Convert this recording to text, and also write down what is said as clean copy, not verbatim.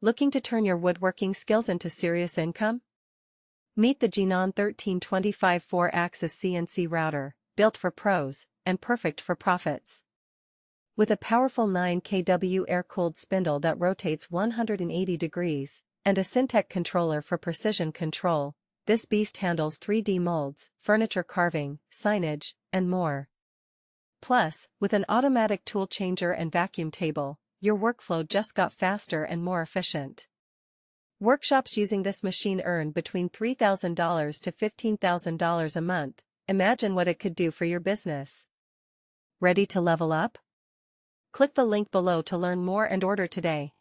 Looking to turn your woodworking skills into serious income? Meet the Jinan 1325 4-axis CNC router, built for pros, and perfect for profits. With a powerful 9 kW air-cooled spindle that rotates 180 degrees, and a Syntec controller for precision control, this beast handles 3D molds, furniture carving, signage, and more. Plus, with an automatic tool changer and vacuum table, your workflow just got faster and more efficient. Workshops using this machine earn between $3,000 to $15,000 a month. Imagine what it could do for your business. Ready to level up? Click the link below to learn more and order today.